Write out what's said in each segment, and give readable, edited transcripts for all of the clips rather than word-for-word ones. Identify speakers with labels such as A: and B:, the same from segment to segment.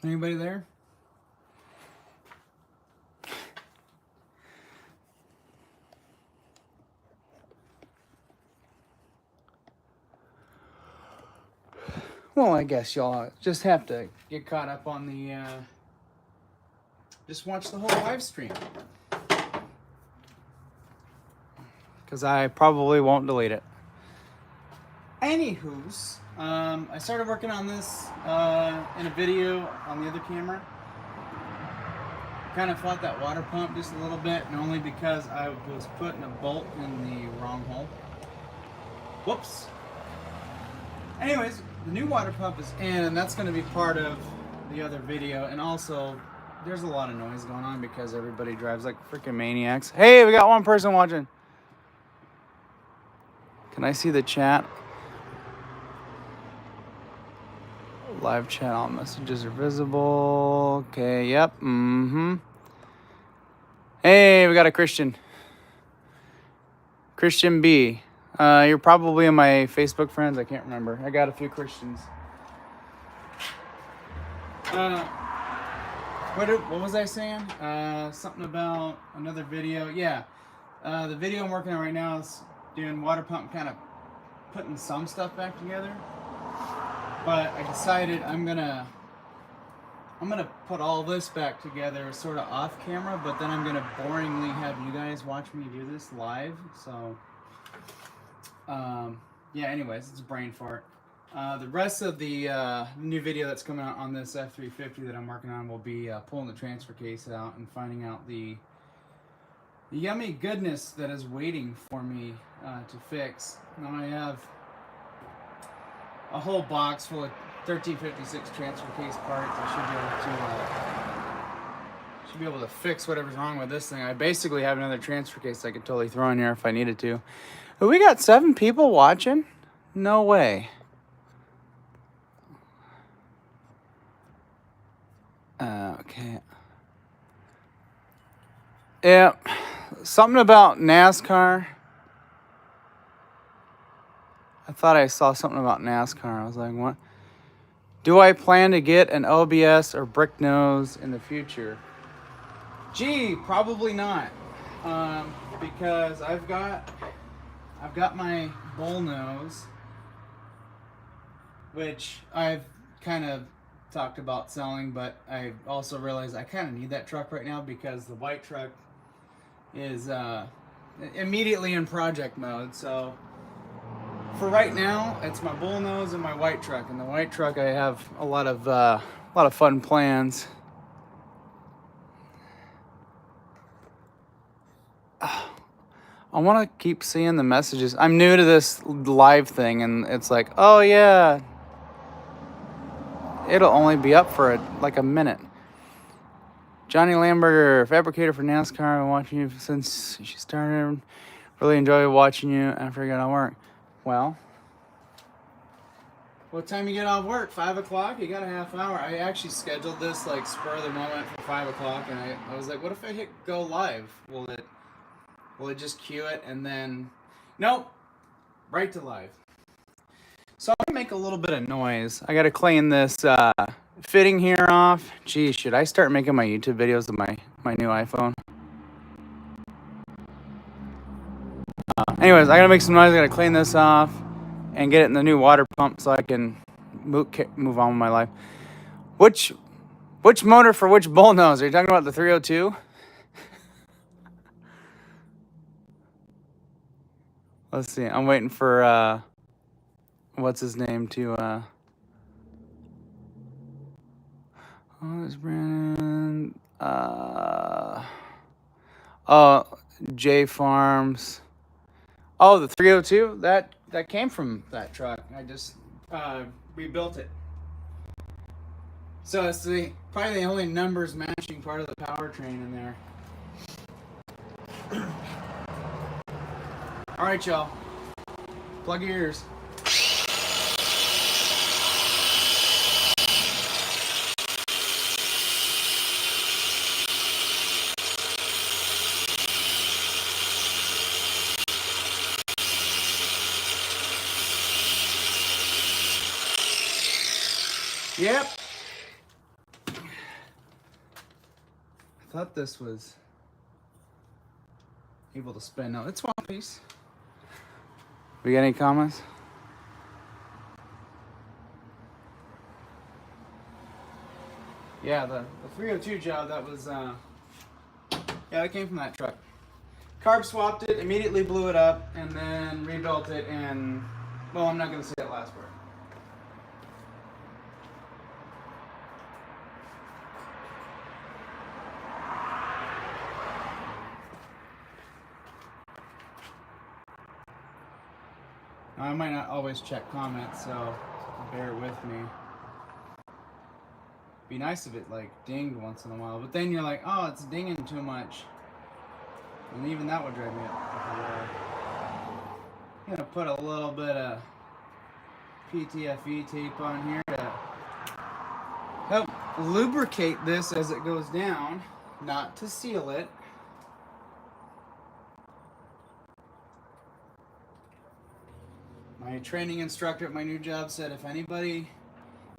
A: Anybody there? Well, I guess y'all just have to get caught up on the, just watch the whole live stream. Because I probably won't delete it. Anywho's, I started working on this in a video on the other camera. Kind of fought that water pump just a little bit, and only because I was putting a bolt in the wrong hole. Whoops. Anyways, the new water pump is in, and that's going to be part of the other video. And also, there's a lot of noise going on because everybody drives like freaking maniacs. Hey, we got one person watching. Can I see the chat? Live chat, all messages are visible. Okay, yep, Hey, we got a Christian. Christian B. You're probably in my Facebook friends. I can't remember. I got a few Christians. What was I saying? Something about another video. Yeah. The video I'm working on right now is doing water pump, kind of putting some stuff back together. But I decided I'm gonna put all this back together sort of off camera, but then I'm gonna boringly have you guys watch me do this live. So yeah, anyways, it's a brain fart. The rest of the new video that's coming out on this F350 that I'm working on will be pulling the transfer case out and finding out the yummy goodness that is waiting for me to fix. Now I have a whole box full of 1356 transfer case parts. I should be able to fix whatever's wrong with this thing. I basically have another transfer case I could totally throw in here if I needed to. But we got 7 people watching? No way. Okay. Yeah, something about NASCAR. I thought I saw something about NASCAR. I was like, what? Do I plan to get an OBS or brick nose in the future? Gee, probably not. Because I've got my bull nose, which I've kind of talked about selling, but I also realized I kind of need that truck right now because the white truck is immediately in project mode. So for right now, it's my bull nose and my white truck. And the white truck, I have a lot of fun plans. I want to keep seeing the messages. I'm new to this live thing, and it's like, oh yeah, it'll only be up for like a minute. Johnny Lamberger, fabricator for NASCAR. I've been watching you since she started. Really enjoy watching you after I got off work. Well, what time you get off work? 5 o'clock? You got a half hour. I actually scheduled this like spur of the moment for 5 o'clock, and I was like, what if I hit go live? Will it just cue it and then... Nope. Right to live. So I'm going to make a little bit of noise. I got to clean this fitting here off. Gee, should I start making my YouTube videos with my new iPhone? Anyways, I got to make some noise. I got to clean this off and get it in the new water pump so I can move on with my life. Which motor for which bull nose? Are you talking about the 302? Let's see. I'm waiting for what's his name to oh, it's Brandon. J Farms. Oh, the 302? That came from that truck. I just rebuilt it. So it's probably the only numbers matching part of the powertrain in there. All right, y'all. Plug your ears. Yep. thought this was able to spin. No, it's one piece. We got any comments? Yeah, the 302 job, that was, yeah, that came from that truck. Carb swapped it, immediately blew it up, and then rebuilt it, and, well, I'm not going to say that last word. I might not always check comments, so bear with me. Be nice if it like dinged once in a while, but then you're like, oh, it's dinging too much, and even that would drive me up. I'm gonna put a little bit of PTFE tape on here to help lubricate this as it goes down, not to seal it. My training instructor at my new job said if anybody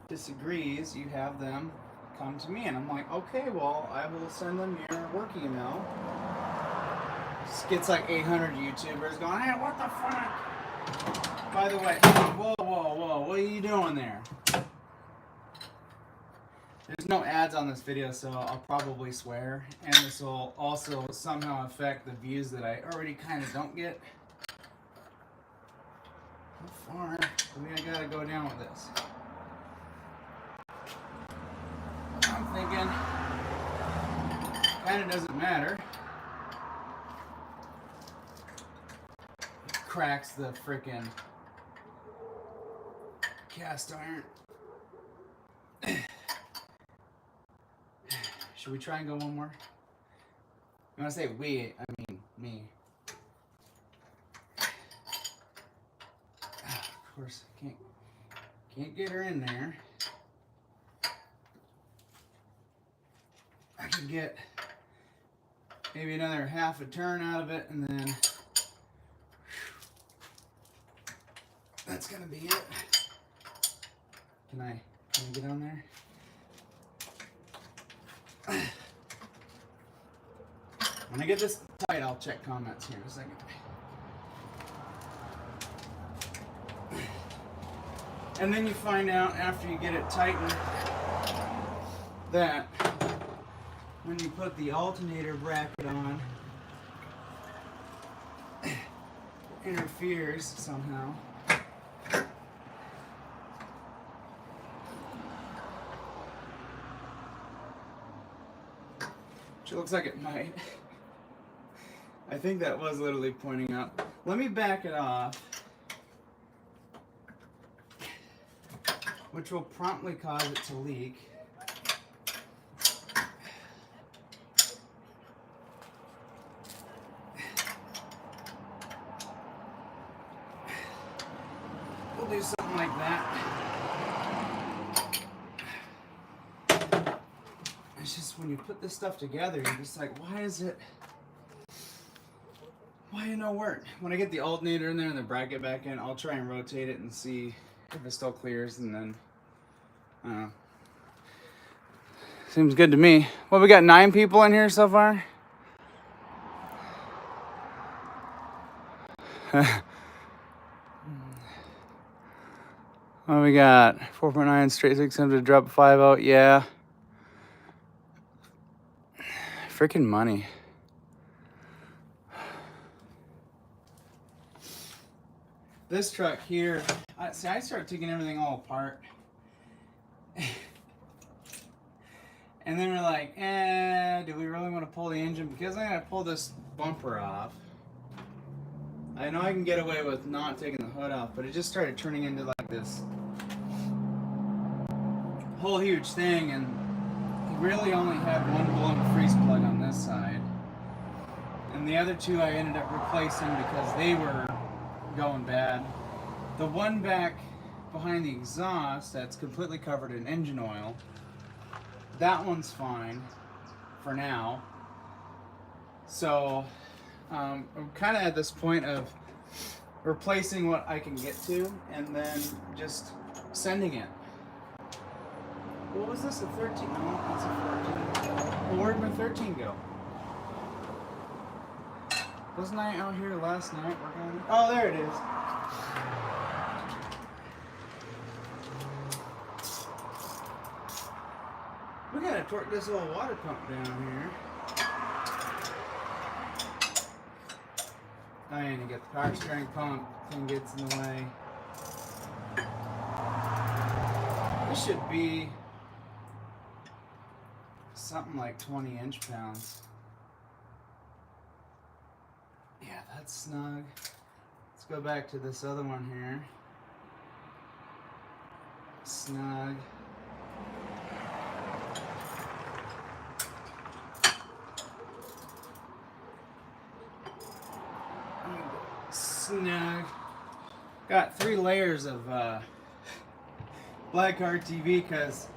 A: disagrees, you have them come to me. And I'm like, okay, well, I will send them your work email. Just gets like 800 YouTubers going, hey, what the fuck? By the way, whoa, whoa, whoa, what are you doing there? There's no ads on this video, so I'll probably swear. And this will also somehow affect the views that I already kind of don't get. How far do I gotta go down with this? I'm thinking, kind of doesn't matter. It cracks the frickin' cast iron. Should we try and go one more? When I say we, I mean me. Of course, can't get her in there. I can get maybe another half a turn out of it, and then that's gonna be it. Can I get on there? When I get this tight, I'll check comments here in a second. And then you find out after you get it tightened that when you put the alternator bracket on, it interferes somehow. Which looks like it might. I think that was literally pointing up. Let me back it off, which will promptly cause it to leak. We'll do something like that. It's just when you put this stuff together, you're just like, why it no work? When I get the alternator in there and the bracket back in, I'll try and rotate it and see if it still clears, and then I don't know. Seems good to me. Well, we got 9 people in here so far. Well, we got 4.9 straight 600 to drop 5 out. Yeah. Freaking money. This truck here, I started taking everything all apart. And then we're like, do we really want to pull the engine? Because I'm going to pull this bumper off. I know I can get away with not taking the hood off, but it just started turning into like this whole huge thing, and really only had one blown freeze plug on this side. And the other 2 I ended up replacing because they were going bad. The one back behind the exhaust that's completely covered in engine oil, that one's fine for now. So I'm kind of at this point of replacing what I can get to and then just sending it. What was this? A 13? No, that's a 14. Well, where'd my 13 go? Wasn't I out here last night working on it? Oh, there it is. We gotta torque this little water pump down here. Oh, and you get the power steering pump thing gets in the way. This should be something like 20 inch-pounds. Yeah, that's snug. Let's go back to this other one here. Snug. Snug. Got 3 layers of black RTV because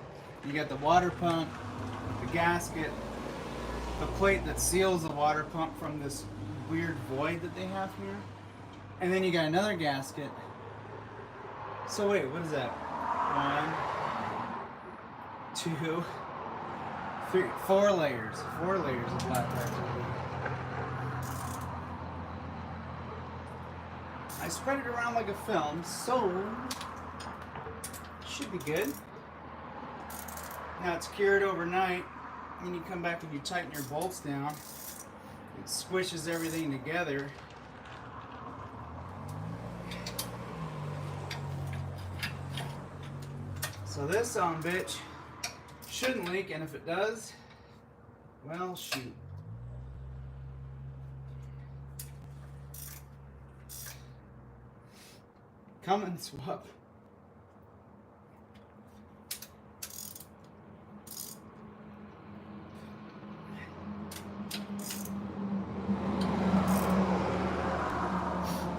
A: you got the water pump, the gasket, the plate that seals the water pump from this weird void that they have here, and then you got another gasket. So wait, what is that? 1, 2, 3, 4 layers. 4 layers of black RTV. I spread it around like a film, so should be good. Now it's cured overnight, and you come back and you tighten your bolts down. It squishes everything together. So this bitch shouldn't leak, and if it does, well, shoot. Come and swap.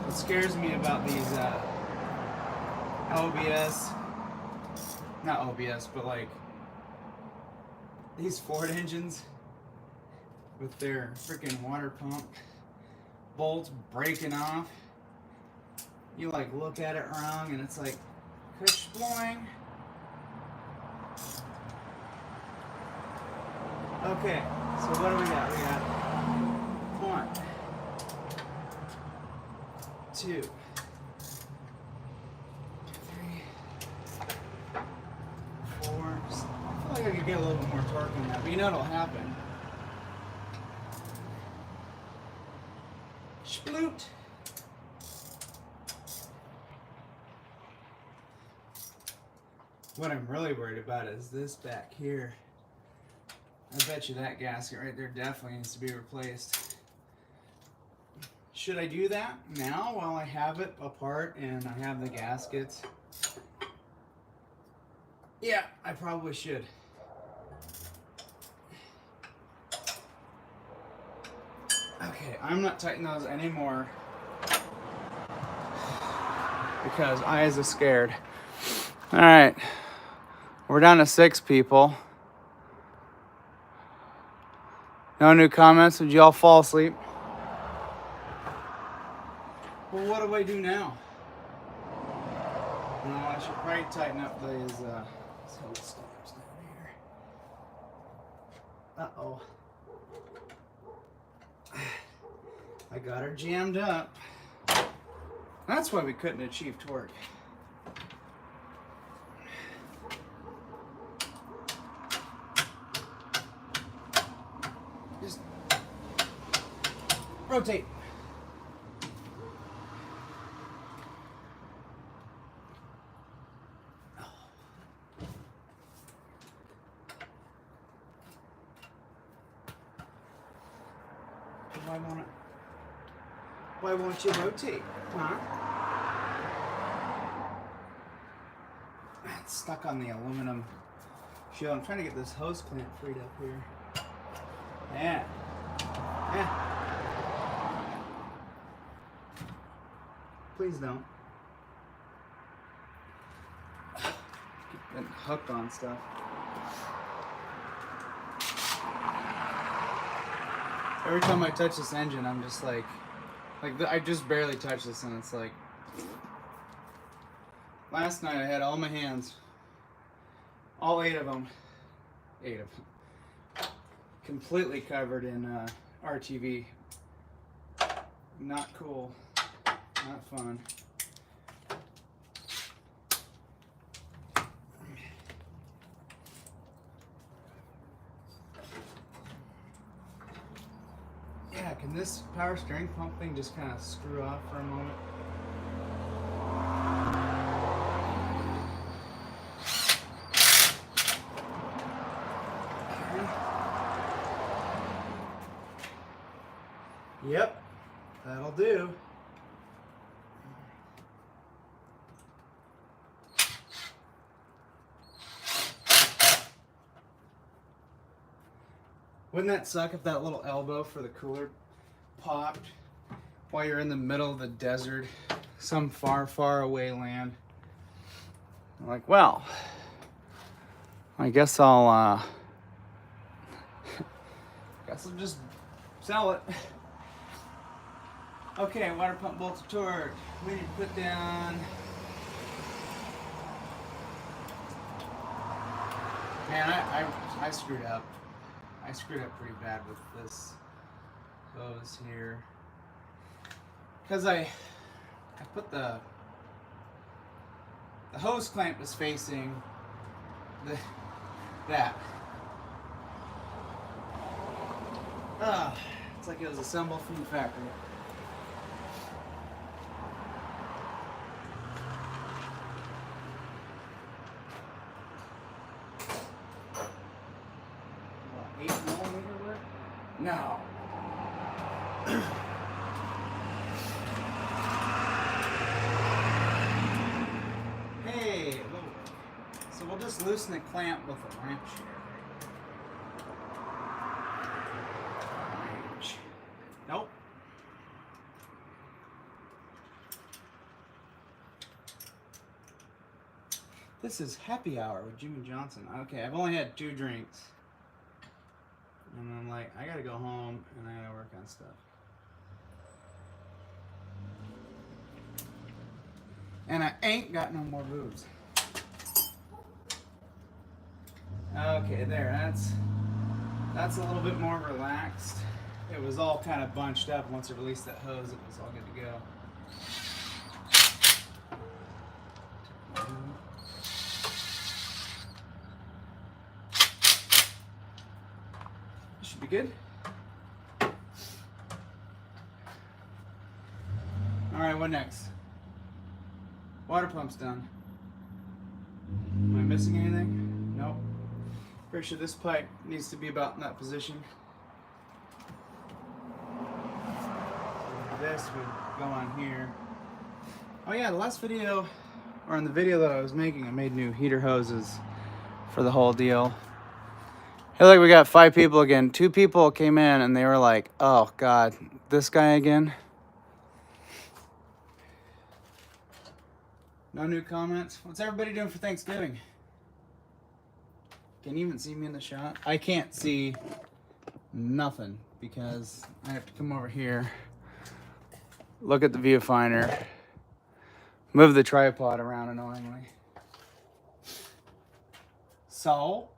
A: What scares me about these not OBS, but like these Ford engines with their freaking water pump bolts breaking off. You like look at it wrong and it's like kersploing. Okay, so what do we got? We got 1, 2, 3, 4. I feel like I could get a little bit more torque on that, but you know what'll happen. Sploot. What I'm really worried about is this back here. I bet you that gasket right there definitely needs to be replaced. Should I do that now while I have it apart and I have the gaskets? Yeah, I probably should. Okay, I'm not tightening those anymore because I is scared. All right. We're down to 6 people. No new comments. Did you all fall asleep? Well, what do I do now? No, I should probably tighten up these hose stops down here. Uh-oh. I got her jammed up. That's why we couldn't achieve torque. Just rotate. Why won't you rotate, huh? It's stuck on the aluminum shield. I'm trying to get this hose clamp freed up here. Yeah. Yeah. Please don't. Keep getting hooked on stuff. Every time I touch this engine, I'm just like I just barely touched this, and it's like, last night I had all my hands All 8 of them. 8 of them. Completely covered in RTV. Not cool. Not fun. Yeah, can this power steering pump thing just kind of screw off for a moment? Yep, that'll do. Wouldn't that suck if that little elbow for the cooler popped while you're in the middle of the desert, some far, far away land? I'm like, well, I guess I'll just sell it. Okay, water pump bolts are torqued. We need to put down. Man, I screwed up. I screwed up pretty bad with this hose here. Because I put the hose clamp was facing that. It's like it was assembled from the factory. What, 8mm work? No. Hey, so we'll just loosen the clamp with a wrench here. Nope. This is happy hour with Jimmy Johnson. Okay, I've only had 2 drinks. And I'm like, I gotta go home and I gotta work on stuff. And I ain't got no more booze. Okay, there, that's a little bit more relaxed. It was all kind of bunched up. Once I released that hose, it was all good to go. Should be good. Alright, what next? Water pump's done. Am I missing anything? Nope. Pretty sure this pipe needs to be about in that position. This would go on here. Oh yeah, the last video, or in the video that I was making, I made new heater hoses for the whole deal. Hey, look, we got 5 people again. 2 people came in and they were like, oh God, this guy again? No new comments? What's everybody doing for Thanksgiving? Can you even see me in the shot? I can't see nothing because I have to come over here, look at the viewfinder, move the tripod around annoyingly. So,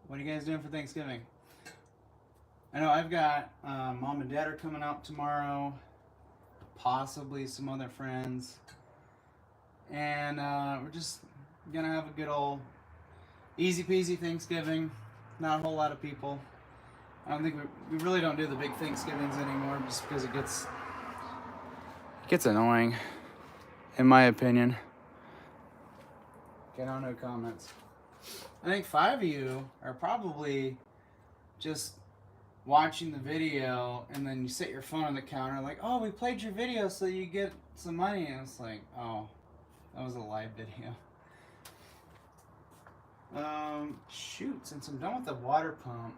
A: what are you guys doing for Thanksgiving? I know I've got Mom and Dad are coming out tomorrow, possibly some other friends. And we're just gonna have a good old easy peasy Thanksgiving. Not a whole lot of people. I don't think we really don't do the big Thanksgivings anymore just because it gets annoying, in my opinion. Okay, no comments. I think 5 of you are probably just watching the video and then you set your phone on the counter like, oh, we played your video so you get some money. And it's like, oh, that was a live video. Shoot, since I'm done with the water pump,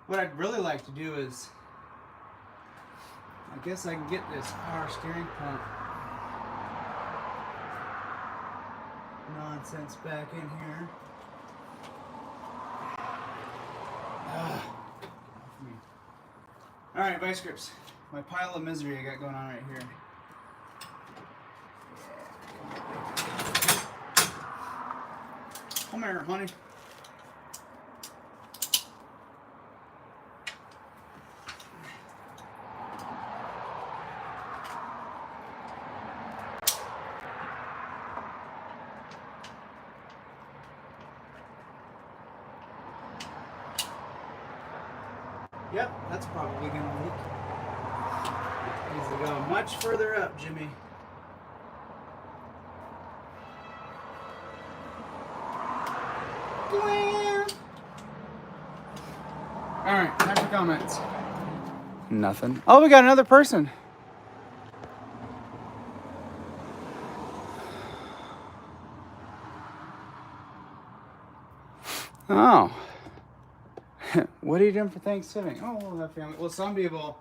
A: what I'd really like to do is, I guess I can get this power steering pump nonsense back in here. Alright, vice grips. My pile of misery I got going on right here. Come here, honey. Yep, that's probably going to leak. Needs to go much further up, Jimmy. Alright, time for comments. Nothing. Oh, we got another person. Oh. What are you doing for Thanksgiving? Oh, we'll have family. Well, some people,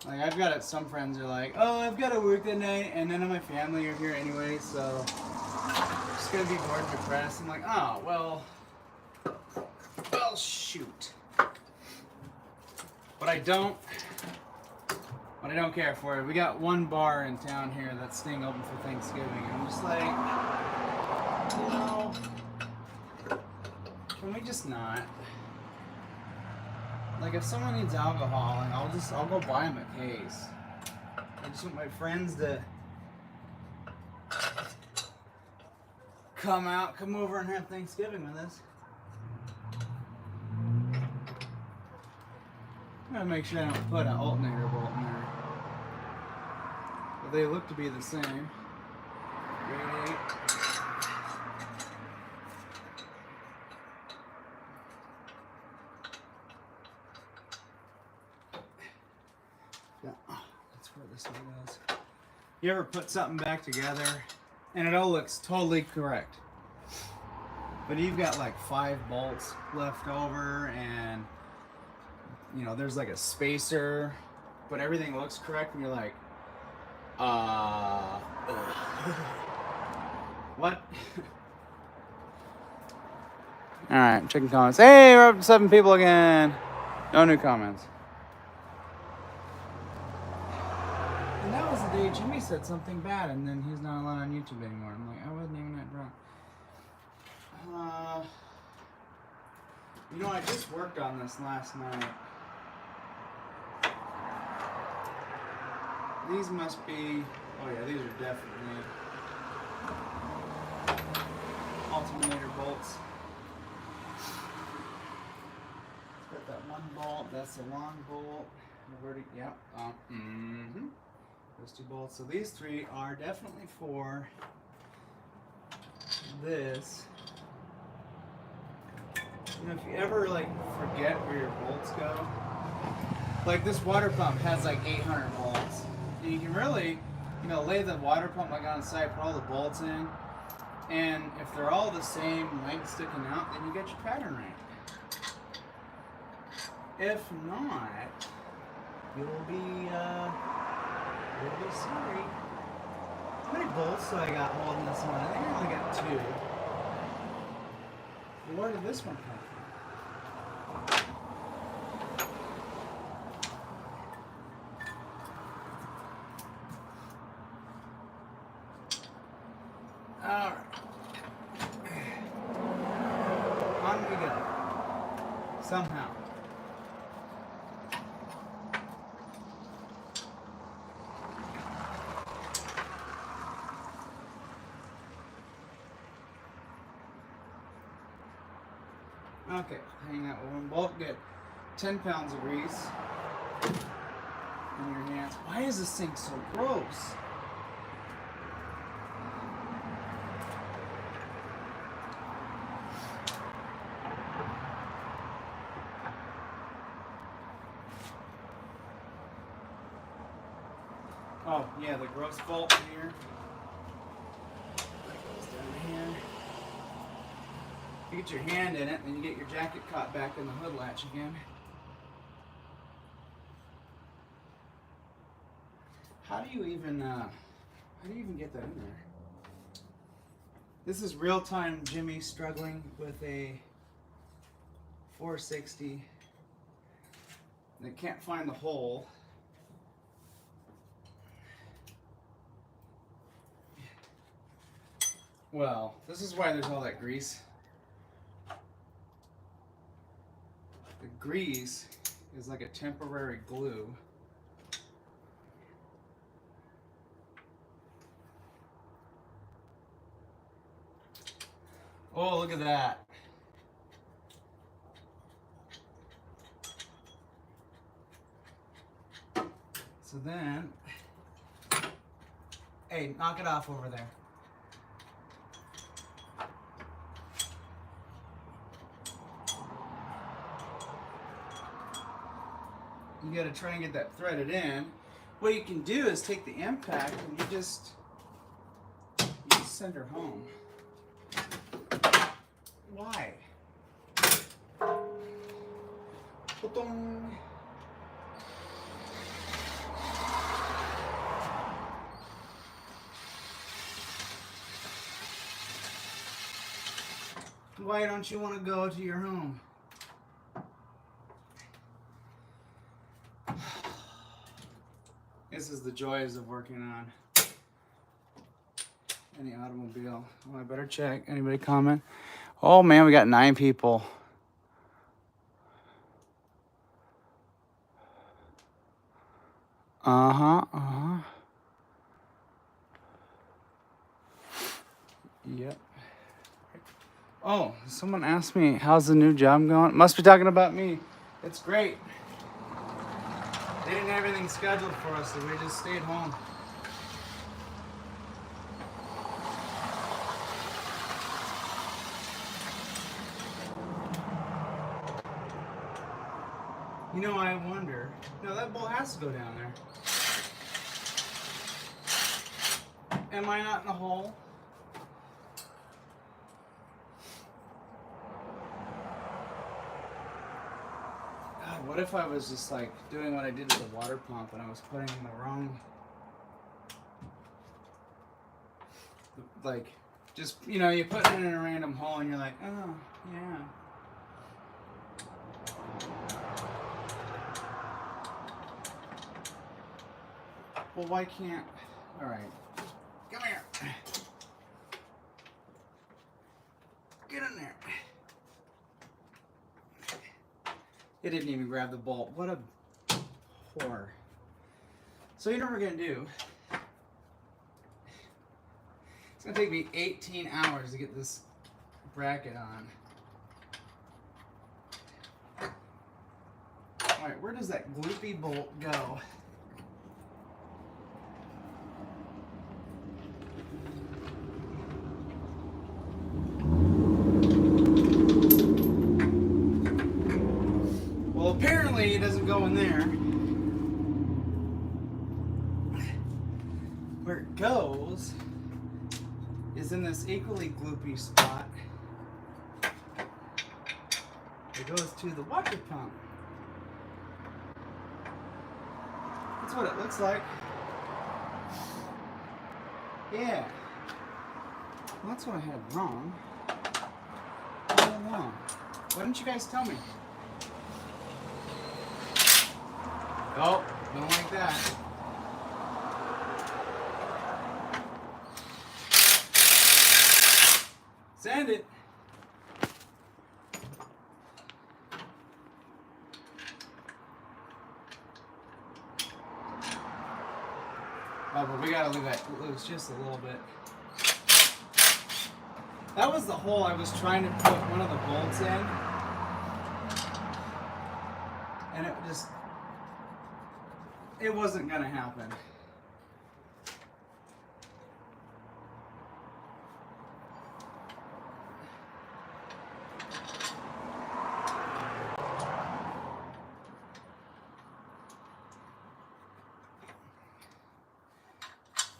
A: like I've got some friends are like, oh, I've got to work that night, and none of my family are here anyway, so I'm just gonna be bored and depressed. I'm like, oh, well, shoot. But I don't care for it. We got one bar in town here that's staying open for Thanksgiving. I'm just like, can we just not? Like, if someone needs alcohol, I'll go buy them a case. I just want my friends to come over and have Thanksgiving with us. I'm gonna make sure I don't put an alternator bolt in there. But they look to be the same. Grade 8. That's where this one goes. You ever put something back together and it all looks totally correct, but you've got like 5 bolts left over, and you know there's like a spacer, but everything looks correct, and you're like, what? All right, checking comments. Hey, we're up to 7 people again. No new comments. And that was the day Jimmy said something bad, and then he's not allowed on YouTube anymore. I'm like, I wasn't even that drunk. You know, I just worked on this last night. These must be, oh yeah, these are definitely alternator bolts. Got that one bolt, that's the long bolt. I've already, yep, those 2 bolts. So these 3 are definitely for this. You know, if you ever like forget where your bolts go, like this water pump has like 800 volts. You can really, you know, lay the water pump like on the side, put all the bolts in, and if they're all the same length sticking out, then you get your pattern right. If not, you'll be sorry. How many bolts do I got holding this one? I think I only got 2. Where did this one come from? Alright. On we go. Somehow. Okay, hang out with one bolt, get 10 pounds of grease in your hands. Why is this thing so gross? Oh, yeah, the gross bolt here. That goes down here. You get your hand in it, then you get your jacket caught back in the hood latch again. How do you even get that in there? This is real-time Jimmy struggling with a 460. They can't find the hole. Well, this is why there's all that grease the grease is like a temporary glue. Oh, look at that. So then, hey, knock it off over there. You gotta try and get that threaded in. What you can do is take the impact and you just send her home. Why? Ba-dong. Why don't you want to go to your home? This is the joys of working on any automobile. Oh, I better check. Anybody comment? Oh man, we got 9 people. Yep. Oh, someone asked me, how's the new job going? Must be talking about me. It's great. They didn't have everything scheduled for us, so we just stayed home. You know, I wonder. No, that bolt has to go down there. Am I not in the hole? God, what if I was just like doing what I did to the water pump and I was putting in the wrong, like, just, you know, you put it in a random hole and you're like, oh, yeah. Well, why can't, all right, come here. Get in there. It didn't even grab the bolt. What a whore. So you know what we're gonna do? It's gonna take me 18 hours to get this bracket on. All right, where does that gloopy bolt go? Well, apparently it doesn't go in there. Where it goes is in this equally gloopy spot. It goes to the water pump. That's what it looks like. Yeah. Well, that's what I had wrong. All along. Why didn't you guys tell me? Oh, don't like that. Sand it. Oh, but we gotta leave that loose just a little bit. That was the hole I was trying to put one of the bolts in. And it just, it wasn't gonna happen.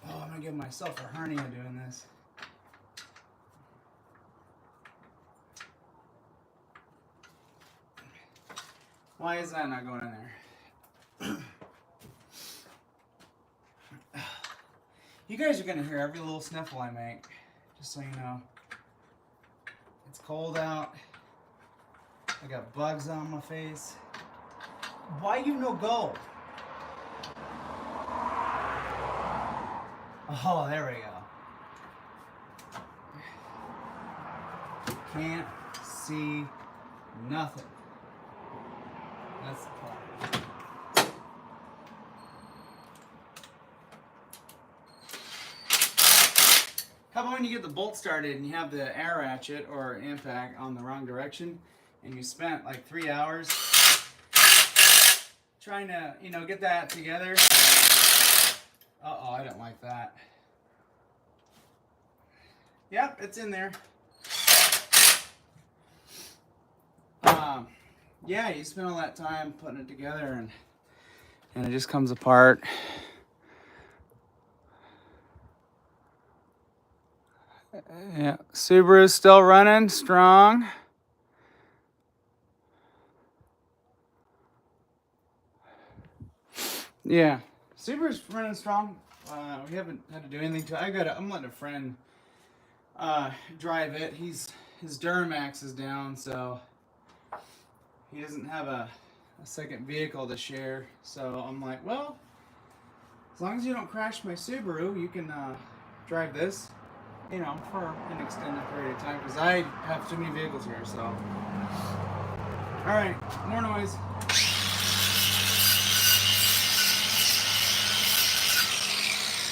A: Oh, I'm gonna give myself a hernia doing this. Why is that not going in there? You guys are gonna hear every little sniffle I make, just so you know. It's cold out. I got bugs on my face. Why you no go? Oh, there we go. Can't see nothing. about when you get the bolt started and you have the air ratchet or impact on the wrong direction, and you spent like 3 hours trying to, you know, get that together. Uh-oh, I don't like that. Yep, it's in there. Yeah, you spend all that time putting it together and it just comes apart. Yeah, Subaru's still running strong. Yeah, Subaru's running strong. We haven't had to do anything to it. I'm letting a friend drive it. His Duramax is down, so he doesn't have a second vehicle to share. So I'm like, well, as long as you don't crash my Subaru, you can drive this, you know, for an extended period of time, because I have too many vehicles here. So, all right, more noise.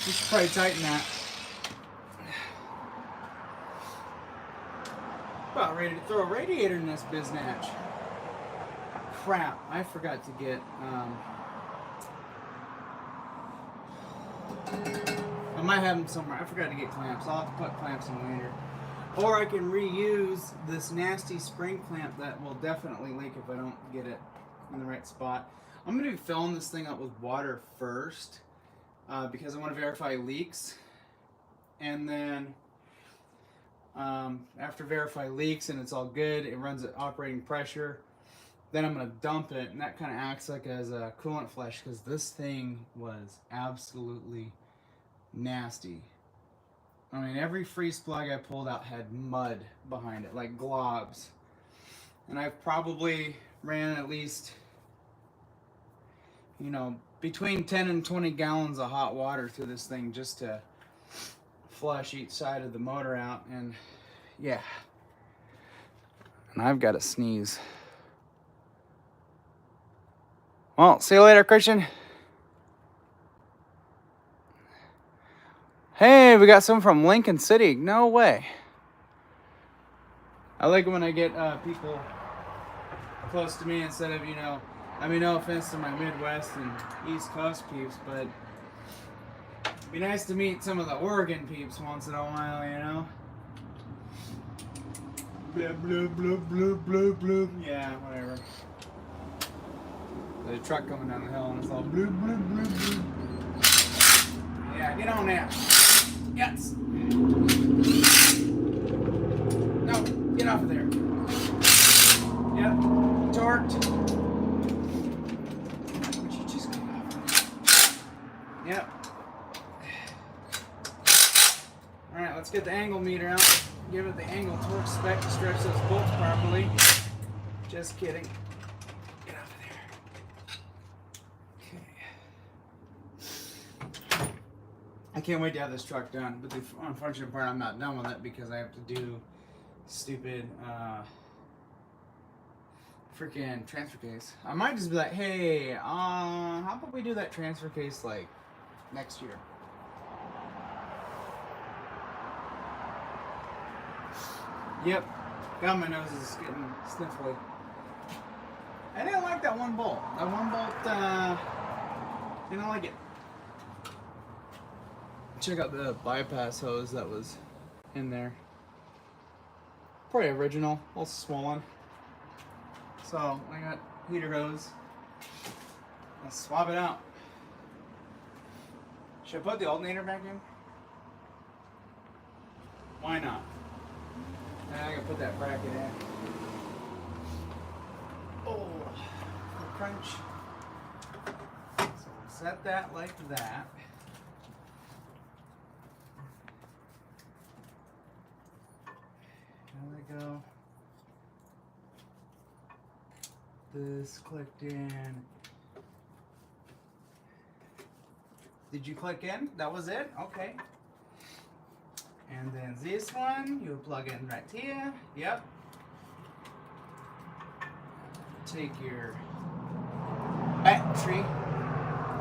A: You should probably tighten that. About ready to throw a radiator in this biznatch. Crap, I forgot to get, I might have them somewhere. I forgot to get clamps. I'll have to put clamps in later. Or I can reuse this nasty spring clamp that will definitely leak if I don't get it in the right spot. I'm going to be filling this thing up with water first because I want to verify leaks. And then after verify leaks and it's all good, it runs at operating pressure. Then I'm going to dump it, and that kind of acts like as a coolant flush, because this thing was absolutely nasty. I mean, every freeze plug I pulled out had mud behind it, like globs. And I've probably ran at least, you know, between 10 and 20 gallons of hot water through this thing just to flush each side of the motor out. And yeah. And I've got to sneeze. Well, see you later, Christian. Hey, we got some from Lincoln City. No way. I like it when I get people close to me instead of, you know, I mean, no offense to my Midwest and East Coast peeps, but it'd be nice to meet some of the Oregon peeps once in a while, you know? Blah, blah, blah, blah, blah, blah. Yeah, whatever. There's a truck coming down the hill and it's all blah, blah, blah, blah. Yeah, get on that. Yes. No, get off of there. Yep, torqued. Would you just get off? Yep. Alright, let's get the angle meter out. Give it the angle torque spec to stretch those bolts properly. Just kidding. Get off of there. Okay. I can't wait to have this truck done, but the unfortunate part, I'm not done with it because I have to do stupid freaking transfer case. I might just be like, hey, how about we do that transfer case like next year? Yep, God, my nose is getting sniffly. I didn't like that one bolt. That one bolt, didn't like it. Check out the bypass hose that was in there. Probably original, a little swollen. So I got heater hose. Let's swap it out. Should I put the alternator back in? Why not? I can put that bracket in. Oh, crunch. So we'll set that like that. There we go. This clicked in. Did you click in? That was it? Okay. And then this one, you plug in right here. Yep. Take your battery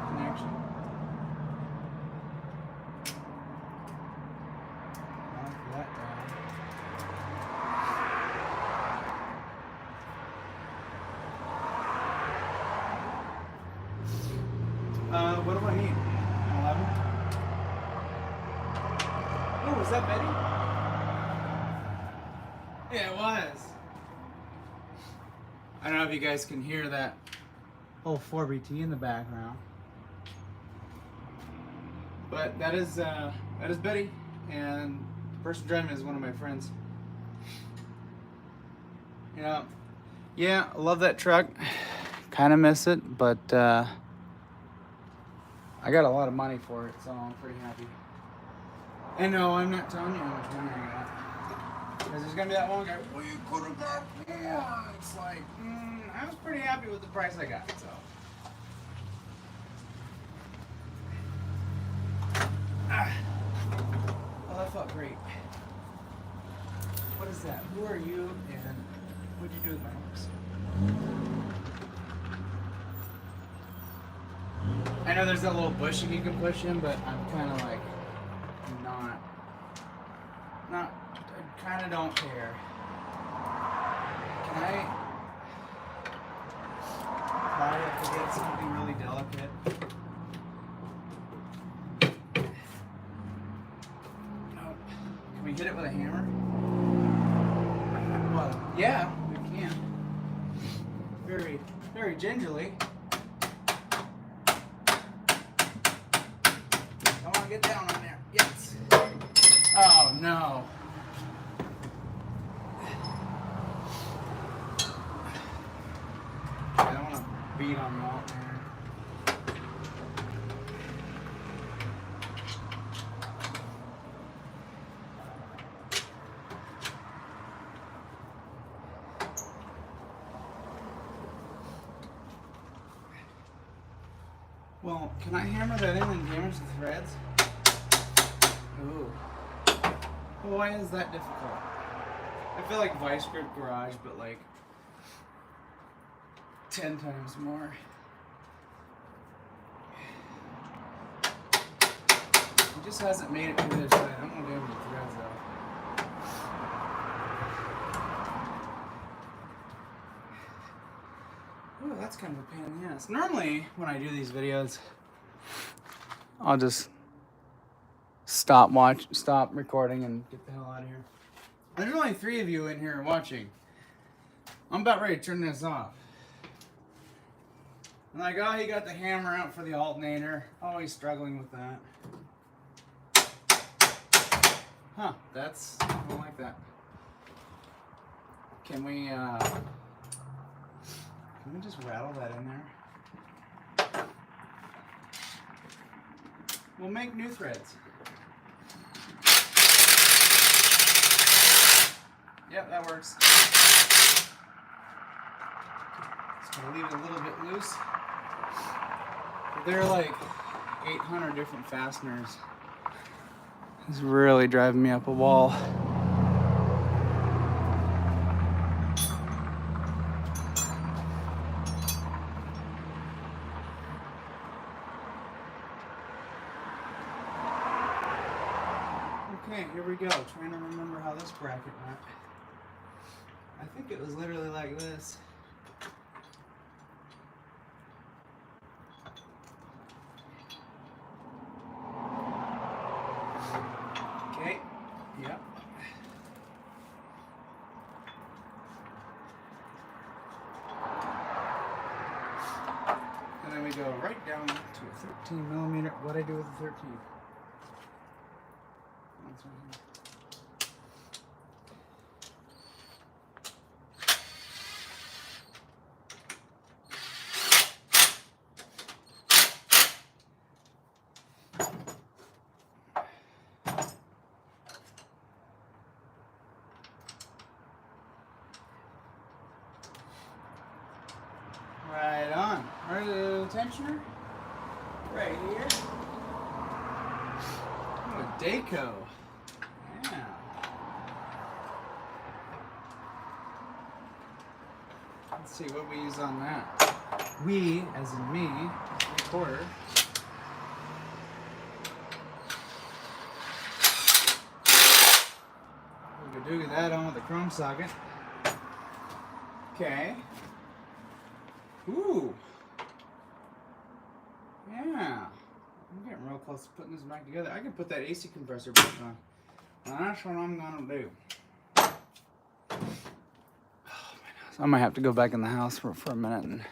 A: connection. Was that Betty? Yeah, it was. I don't know if you guys can hear that whole 4BT in the background. But that is Betty, and the person driving is one of my friends. You know, yeah, I love that truck. Kind of miss it, but I got a lot of money for it, so I'm pretty happy. And no, I'm not telling you how much money I got. Because there's going to be that one guy, well, you could have got more. It's like, I was pretty happy with the price I got, so. Well, that felt great. What is that? Who are you, and what'd you do with my horse? I know there's that little bushing you can push in, but I'm kind of like, I kind of don't care. Can I get something really delicate? No. Can we hit it with a hammer? Well, yeah, we can. Very, very gingerly. Come on, get down on there. Yes. Oh, no. I don't want to beat on the alternator. Well, can I hammer that in and damage the threads? Ooh. Well, why is that difficult? I feel like Vice Grip Garage, but like 10 times more. It just hasn't made it to this side. I'm gonna damage the threads though. Ooh, that's kind of a pain in the ass. Normally, when I do these videos, I'll just stop recording and get the hell out of here. There's only 3 of you in here watching. I'm about ready to turn this off. I'm like, oh, he got the hammer out for the alternator. Oh, he's struggling with that. Huh, I don't like that. Can we just rattle that in there? We'll make new threads. Yep, that works. Just gonna leave it a little bit loose. They're like 800 different fasteners. It's really driving me up a wall. Okay, here we go. Trying to remember how this bracket went. I think it was literally like this. Okay, yep. And then we go right down to a 13 millimeter. What'd I do with the 13? That's right here. Right on. Where's the tensioner? Right here. Oh, a Daco. Yeah. Let's see what we use on that. We, as in me, 3/4. We could do that on with the chrome socket. Okay. Ooh. Yeah. I'm getting real close to putting this back together. I can put that AC compressor back on. And that's what I'm gonna do. I might have to go back in the house for a minute and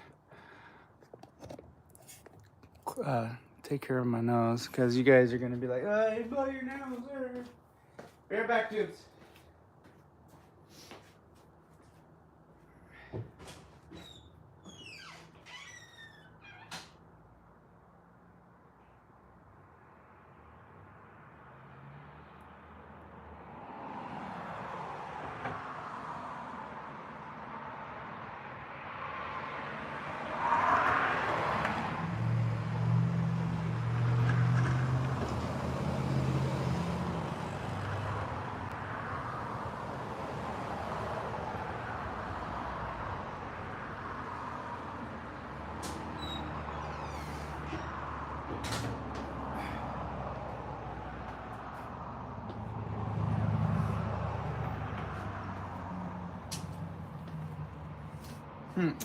A: take care of my nose, because you guys are gonna be like, oh, you blow your nose. Be right back, dudes.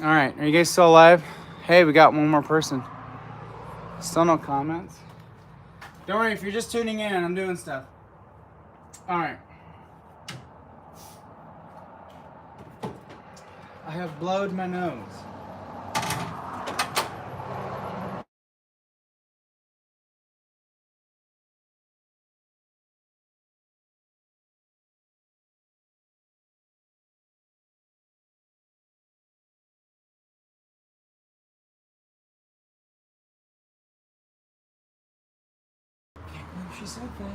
A: All right, are you guys still alive? Hey, we got one more person. Still no comments? Don't worry, if you're just tuning in, I'm doing stuff. All right. I have blowed my nose. Can't believe she said that.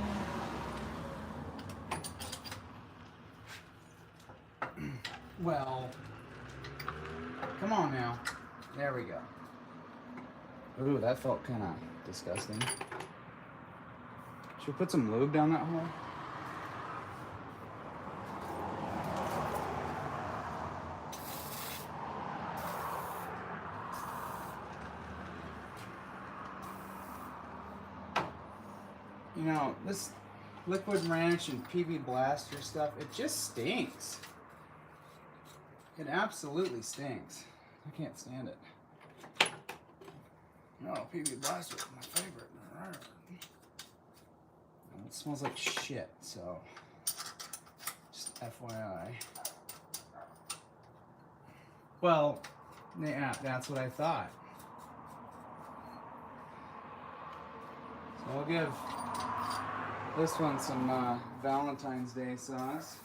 A: Well, come on now. There we go. Ooh, that felt kind of disgusting. Should we put some lube down that hole? You know, this Liquid Ranch and PB Blaster stuff, it just stinks. It absolutely stinks. I can't stand it. No, PB Blaster is my favorite. It smells like shit, so just FYI. Well, yeah, that's what I thought. So I'll give this one some Valentine's Day sauce.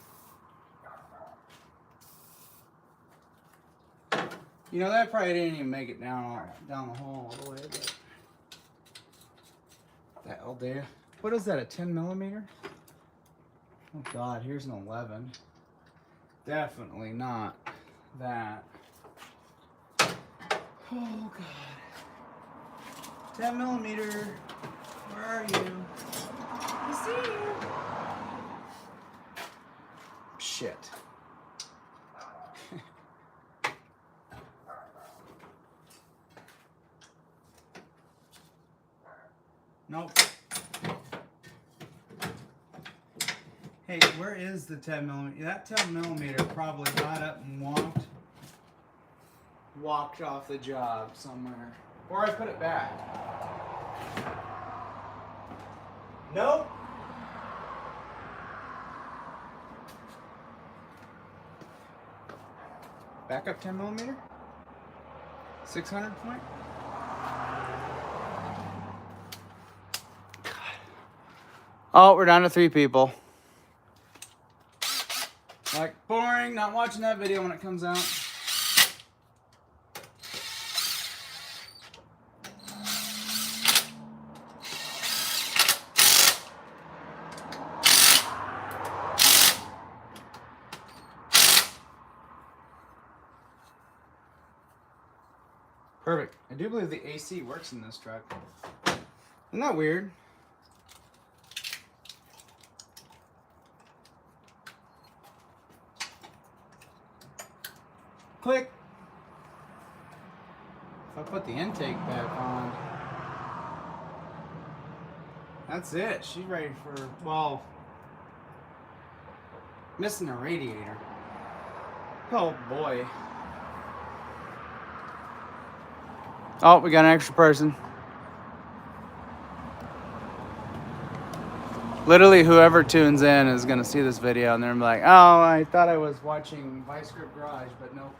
A: You know, that probably didn't even make it down the hole all the way, but that'll do. What is that, a 10 millimeter? Oh God, here's an 11. Definitely not that. Oh God. 10 millimeter, where are you? I see you. Shit. Nope. Hey, where is the 10 millimeter? That 10 millimeter probably got up and walked off the job somewhere. Or I put it back. Nope. Back up 10 millimeter? 600 point? God. Oh, we're down to 3 people. Like, boring, not watching that video when it comes out. Perfect. I do believe the AC works in this truck. Isn't that weird? Click. If I put the intake back on, that's it. She's ready for, well, missing a radiator. Oh boy. Oh, we got an extra person. Literally, whoever tunes in is gonna see this video and they're like, "Oh, I thought I was watching Vice Grip Garage, but nope."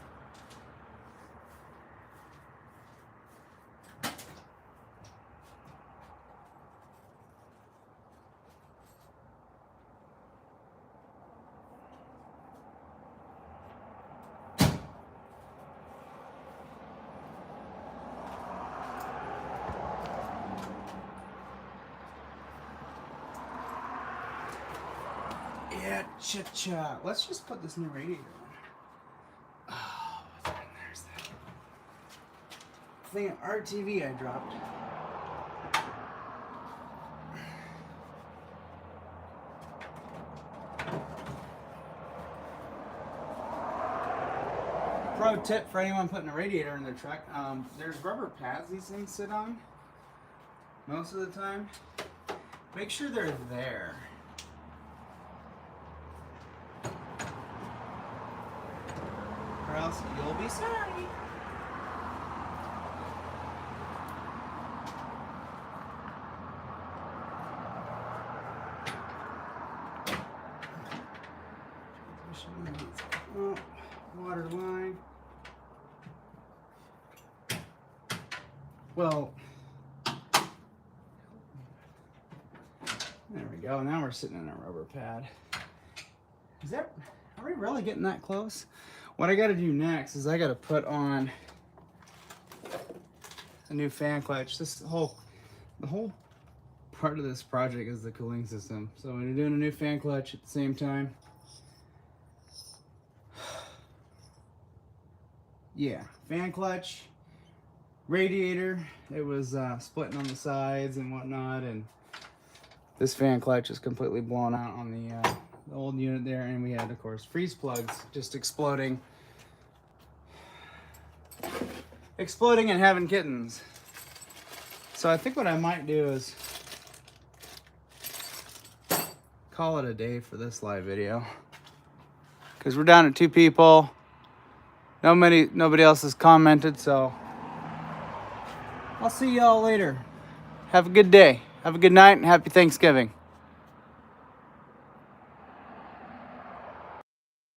A: Yeah, cha-cha. Let's just put this new radiator on. Oh, there's that thing of RTV I dropped. Pro tip for anyone putting a radiator in their truck, there's rubber pads these things sit on most of the time. Make sure they're there. Or else you'll be sorry. Oh, water line. Well, there we go. Now we're sitting in a rubber pad. Are we really getting that close? What I gotta do next is I gotta put on a new fan clutch. The whole part of this project is the cooling system. So we're doing a new fan clutch at the same time. Yeah, fan clutch, radiator. It was splitting on the sides and whatnot, and this fan clutch is completely blown out on the old unit there, and we had, of course, freeze plugs just exploding and having kittens. So I think what I might do is call it a day for this live video, because we're down to 2 people. Nobody else has commented, so I'll see y'all later. Have a good day. Have a good night, and happy Thanksgiving.